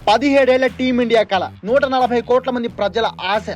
17 ఏళ్ల టీమిండియా కళ, 140 కోట్ల మంది ప్రజల ఆశ,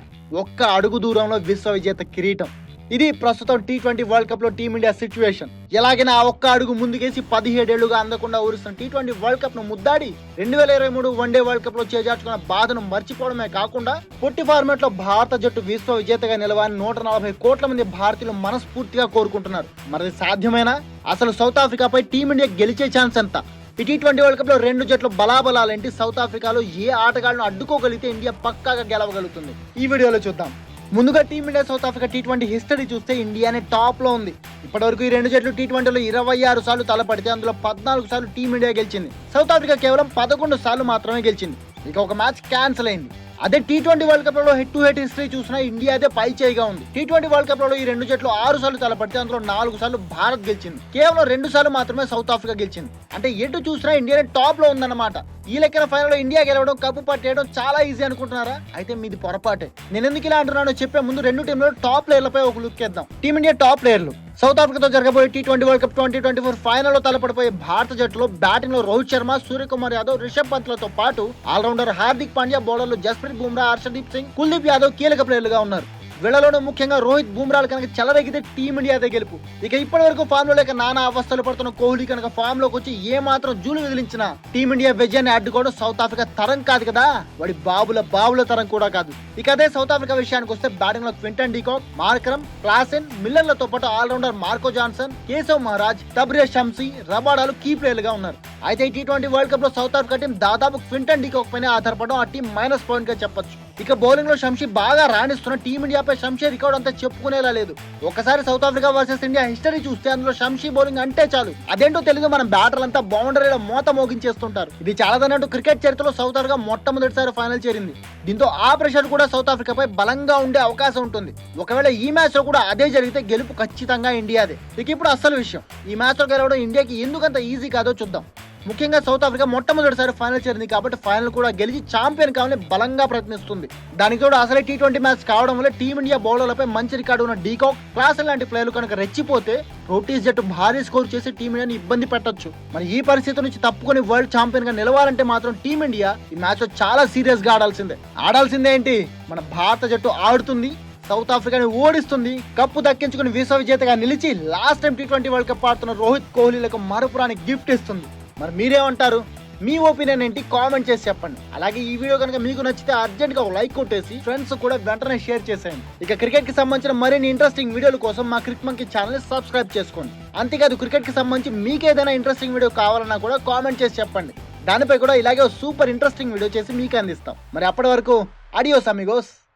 ఒక్క అడుగు దూరంలో విశ్వ విజేత కిరీటం. ఇది ప్రస్తుతం T20 వరల్డ్ కప్ లో టీమిండియా సిచ్యువేషన్. ఎలాగైనా ఆ ఒక్క అడుగు ముందుకేసి 17 ఏళ్లుగా అందకుండా ఊరుస్తున్న T20 వరల్డ్ కప్ ను ముద్దాడి 2023 వన్డే వరల్డ్ కప్ లో చేజార్చుకున్న బాధను మర్చిపోవడమే కాకుండా పొట్టి ఫార్మాట్ లో భారత జట్టు విశ్వ విజేతగా నిలవాలని 140 కోట్ల మంది భారతీయులు మనస్ఫూర్తిగా కోరుకుంటున్నారు. మరి సాధ్యమేనా? అసలు సౌత్ ఆఫ్రికాపై టీమిండియా గెలిచే ఛాన్స్ ఎంత? ఈ T20 వరల్డ్ కప్ లో రెండు జట్లు బలాబలాలేంటి? సౌత్ ఆఫ్రికాలో ఏ ఆటగాళ్లను అడ్డుకోగలిగితే ఇండియా పక్కాగా గెలవగలుగుతుంది? ఈ వీడియోలో చూద్దాం. ముందుగా team India south Africa T20 history చూస్తే ఇండియానే టాప్ లో ఉంది. ఇప్పటివరకు ఈ రెండు జట్లు T20లో 26 సార్లు తలపడితే అందులో 14 సార్లు టీమిండియా గెలిచింది. సౌత్ ఆఫ్రికా కేవలం 11 సార్లు మాత్రమే గెలిచింది. ఇక ఒక మ్యాచ్ క్యాన్సిల్ అయింది. అదే T20 వరల్డ్ కప్ లో హెడ్ టు హెడ్ హిస్టరీ చూసినా ఇండియా అదే పై చేయిగా ఉంది. T20 వరల్డ్ కప్ లో ఈ రెండు జట్లు 6 సార్లు తలపడితే అందులో 4 సార్లు భారత్ గెలిచింది. కేవలం 2 సార్లు మాత్రమే సౌత్ ఆఫ్రికా గెలిచింది. అంటే ఎటు చూసినా ఇండియానే టాప్ లో ఉందన్నమాట. ఈ లెక్కన ఫైనల్ లో ఇండియా గెలవడం, కప్పు పట్టేయడం చాలా ఈజీ అనుకుంటున్నారా? అయితే మీది పొరపాటే. నేను ఎందుకు ఇలా అంటున్నానో చెప్పే ముందు రెండు టీంలో టాప్ ప్లేయర్లపై ఒక లుక్ వేద్దాం. టీమిండియా టాప్ ప్లేయర్లు. సౌత్ ఆఫ్రికాతో జరగబోయే T20 వరల్డ్ కప్ 2024 ఫైనల్ లో తలపడిపోయే భారత జట్టులో బ్యాటింగ్ లో రోహిత్ శర్మ, సూర్యకుమార్ యాదవ్, రిషబ్ పంత్ లతో పాటు ఆల్రౌండర్ హార్దిక్ పాండ్యా, బౌలర్లు జస్ప్రీత్ బుమ్రా, హర్షదీప్ సింగ్, కుల్దీప్ యాదవ్ కీలక ప్లేయర్లుగా ఉన్నారు. వీళ్ళలోనూ ముఖ్యంగా రోహిత్, బుమ్రాలు కనుక చెలరేగితే టీమిండియాదే గెలుపు. ఇక ఇప్పటి వరకు ఫామ్ లో లేక నానా అవస్థలు పడుతున్న కోహ్లీ కనుక ఫామ్ లోకి వచ్చి ఏ మాత్రం జూలు విదిలించిన టీమిండియా విజయాన్ని అడ్డుకోవడం సౌత్ ఆఫ్రికా తరం కాదు కదా, వాడి బాబుల తరం కూడా కాదు. ఇక అదే సౌత్ ఆఫ్రికా విషయానికి వస్తే బ్యాటింగ్ లో క్వింటన్ డీకాక్, మార్కరమ్, క్లాసెన్, మిల్లర్లతో పాటు allrounder Marco Jansen, Keshav Maharaj, Tabraiz Shamsi, రబాడాలు కీ ప్లేయర్లుగా ఉన్నారు. అయితే ఈ T20 వరల్డ్ కప్ లో సౌత్ ఆఫ్రికా టీం దాదాపు క్వింటన్ డీకాక్ పైన ఆధారపడడం ఆ టీం మైనస్ పాయింట్ గా చెప్పొచ్చు. ఇక బౌలింగ్ లో షంషీ బాగా రాణిస్తున్న టీమిండియాపై షంషీ రికార్డ్ అంతా చెప్పుకునేలా లేదు. ఒకసారి south Africa versus India history చూస్తే అందులో షంషీ బౌలింగ్ అంటే చాలు, అదేంటో తెలియదు మనం బ్యాటర్లంతా బౌండరీలో మోత మోగించేస్తుంటారు. ఇది చాలాదన్నట్టు క్రికెట్ చరిత్రలో సౌత్ ఆఫ్రికా మొట్టమొదటిసారి ఫైనల్ చేరింది. దీంతో ఆ ప్రెషర్ కూడా సౌత్ ఆఫ్రికాపై బలంగా ఉండే అవకాశం ఉంటుంది. ఒకవేళ ఈ మ్యాచ్ లో కూడా అదే జరిగితే గెలుపు ఖచ్చితంగా ఇండియాదే. ఇక ఇప్పుడు అసలు విషయం, ఈ మ్యాచ్ లో గెలవడం ఇండియాకి ఎందుకంత ఈజీ కాదో చూద్దాం. ముఖ్యంగా సౌత్ ఆఫ్రికా మొట్టమొదటిసారి ఫైనల్ చేరింది కాబట్టి ఫైనల్ కూడా గెలిచి ఛాంపియన్ కావాలని బలంగా ప్రయత్నిస్తుంది. దానికి కూడా అసలే T20 మ్యాచ్ కావడం వల్ల టీమిండియా బౌలర్లపై మంచి రికార్డు ఉన్న డీకాక్, క్లాసెన్ లాంటి ప్లేయర్లు కనుక రెచ్చిపోతే ప్రోటీస్ జట్టు భారీ స్కోర్ చేసి టీమిండియాని ఇబ్బంది పెట్టొచ్చు. మరి ఈ పరిస్థితి నుంచి తప్పుకొని వరల్డ్ ఛాంపియన్ గా నిలవాలంటే మాత్రం టీమిండియా ఈ మ్యాచ్ లో చాలా సీరియస్ గా ఆడాల్సిందే ఏంటి, మన భారత జట్టు ఆడుతుంది, సౌత్ ఆఫ్రికాని ఓడిస్తుంది, కప్పు దక్కించుకుని విశ్వ విజేతగా నిలిచి last time T20 world cup ఆడుతున్న రోహిత్, కోహ్లీలకు మరుపురాని గిఫ్ట్ ఇస్తుంది. మరి మీరేమంటారు? మీ ఒపీనియన్ ఏంటి? కామెంట్ చేసి చెప్పండి. అలాగే ఈ వీడియో కనుక మీకు నచ్చితే అర్జెంట్ గా ఒక లైక్ కొట్టేసి ఫ్రెండ్స్ కూడా వెంటనే షేర్ చేసేయండి. ఇక క్రికెట్ కి సంబంధించిన మరిన్ని ఇంట్రెస్టింగ్ వీడియోల కోసం మా క్రిక్ మంకీ ఛానల్ ని సబ్స్క్రైబ్ చేసుకోండి. అంతేకాదు క్రికెట్ కి సంబంధించి మీకు ఏదైనా ఇంట్రెస్టింగ్ వీడియో కావాలన్నా కూడా కామెంట్ చేసి చెప్పండి. దానిపై కూడా ఇలాగే సూపర్ ఇంట్రెస్టింగ్ వీడియో చేసి మీకు అందిస్తాం. మరి అప్పటి వరకు అడియోస్ అమిగోస్.